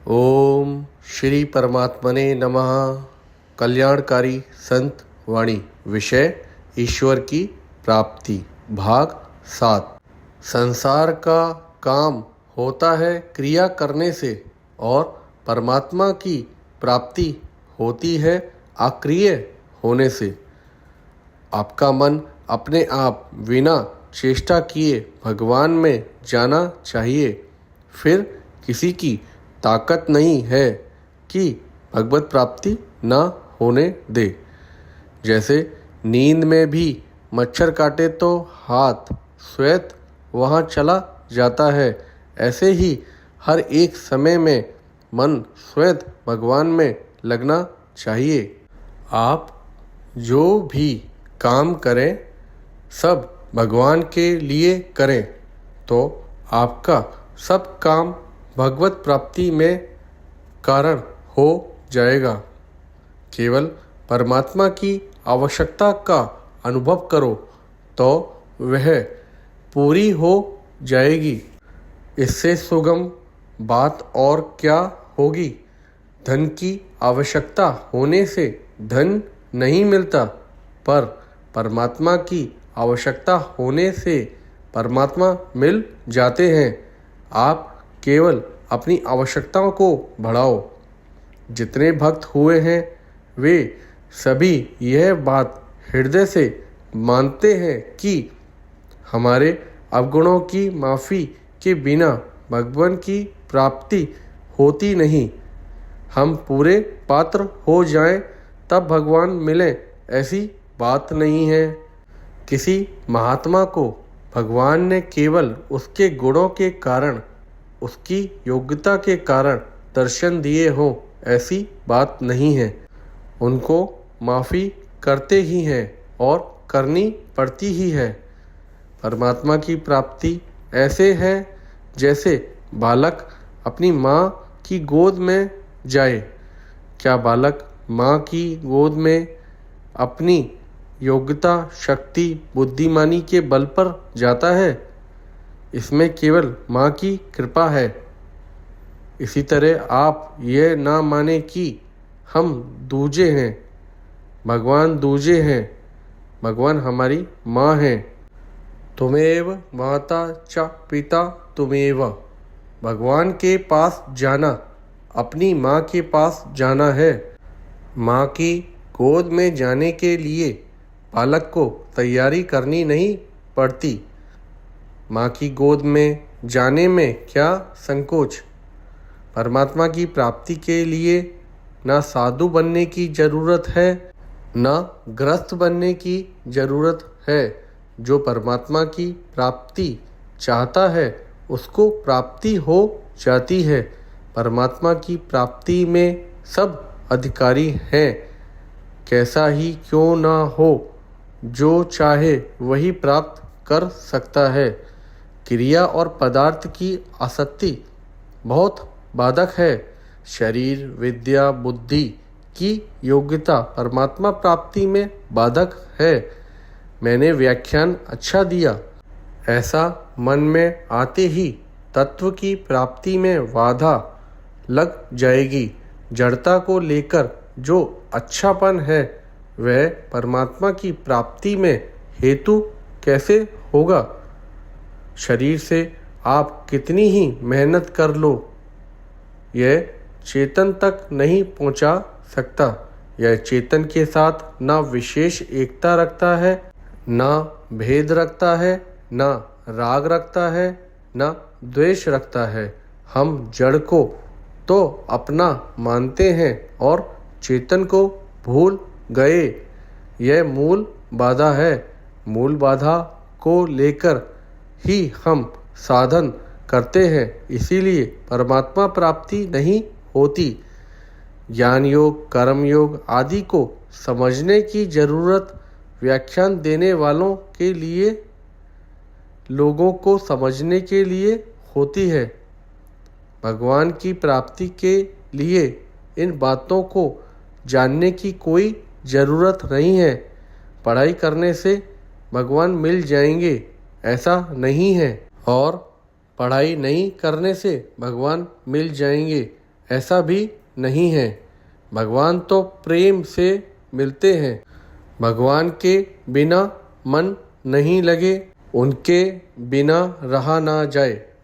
ओम श्री परमात्मने नमः। कल्याणकारी संत वाणी। विषय ईश्वर की प्राप्ति। भाग 7। संसार का काम होता है क्रिया करने से और परमात्मा की प्राप्ति होती है अक्रिय होने से। आपका मन अपने आप बिना चेष्टा किए भगवान में जाना चाहिए। फिर किसी की ताकत नहीं है कि भगवत प्राप्ति न होने दे। जैसे नींद में भी मच्छर काटे तो हाथ स्वयं वहाँ चला जाता है, ऐसे ही हर एक समय में मन स्वयं भगवान में लगना चाहिए। आप जो भी काम करें सब भगवान के लिए करें तो आपका सब काम भगवत प्राप्ति में कारण हो जाएगा। केवल परमात्मा की आवश्यकता का अनुभव करो तो वह पूरी हो जाएगी। इससे सुगम बात और क्या होगी। धन की आवश्यकता होने से धन नहीं मिलता, पर परमात्मा की आवश्यकता होने से परमात्मा मिल जाते हैं। आप केवल अपनी आवश्यकताओं को बढ़ाओ। जितने भक्त हुए हैं वे सभी यह बात हृदय से मानते हैं कि हमारे अवगुणों की माफ़ी के बिना भगवान की प्राप्ति होती नहीं। हम पूरे पात्र हो जाएं तब भगवान मिले, ऐसी बात नहीं है। किसी महात्मा को भगवान ने केवल उसके गुणों के कारण, उसकी योग्यता के कारण दर्शन दिए हों, ऐसी बात नहीं है। उनको माफ़ी करते ही हैं और करनी पड़ती ही है। परमात्मा की प्राप्ति ऐसे है जैसे बालक अपनी माँ की गोद में जाए। क्या बालक माँ की गोद में अपनी योग्यता, शक्ति, बुद्धिमानी के बल पर जाता है? इसमें केवल माँ की कृपा है। इसी तरह आप यह ना माने कि हम दूजे हैं, भगवान दूजे हैं। भगवान हमारी माँ हैं। तुमेव माता च पिता तुमेव। भगवान के पास जाना अपनी माँ के पास जाना है। माँ की गोद में जाने के लिए बालक को तैयारी करनी नहीं पड़ती। माँ की गोद में जाने में क्या संकोच। परमात्मा की प्राप्ति के लिए न साधु बनने की ज़रूरत है, न ग्रस्त बनने की ज़रूरत है। जो परमात्मा की प्राप्ति चाहता है उसको प्राप्ति हो जाती है। परमात्मा की प्राप्ति में सब अधिकारी हैं। कैसा ही क्यों ना हो, जो चाहे वही प्राप्त कर सकता है। क्रिया और पदार्थ की आसक्ति बहुत बाधक है। शरीर, विद्या, बुद्धि की योग्यता परमात्मा प्राप्ति में बाधक है। मैंने व्याख्यान अच्छा दिया। ऐसा मन में आते ही तत्व की प्राप्ति में बाधा लग जाएगी। जड़ता को लेकर जो अच्छापन है वह परमात्मा की प्राप्ति में हेतु कैसे होगा। शरीर से आप कितनी ही मेहनत कर लो, यह चेतन तक नहीं पहुंचा सकता। यह चेतन के साथ ना विशेष एकता रखता है, ना भेद रखता है, ना राग रखता है, ना द्वेष रखता है। हम जड़ को तो अपना मानते हैं और चेतन को भूल गए। यह मूल बाधा है। मूल बाधा को लेकर ही हम साधन करते हैं, इसीलिए परमात्मा प्राप्ति नहीं होती। ज्ञान योग, कर्म योग आदि को समझने की जरूरत व्याख्यान देने वालों के लिए, लोगों को समझने के लिए होती है। भगवान की प्राप्ति के लिए इन बातों को जानने की कोई ज़रूरत नहीं है। पढ़ाई करने से भगवान मिल जाएंगे ऐसा नहीं है, और पढ़ाई नहीं करने से भगवान मिल जाएंगे ऐसा भी नहीं है। भगवान तो प्रेम से मिलते हैं। भगवान के बिना मन नहीं लगे, उनके बिना रहा ना जाए।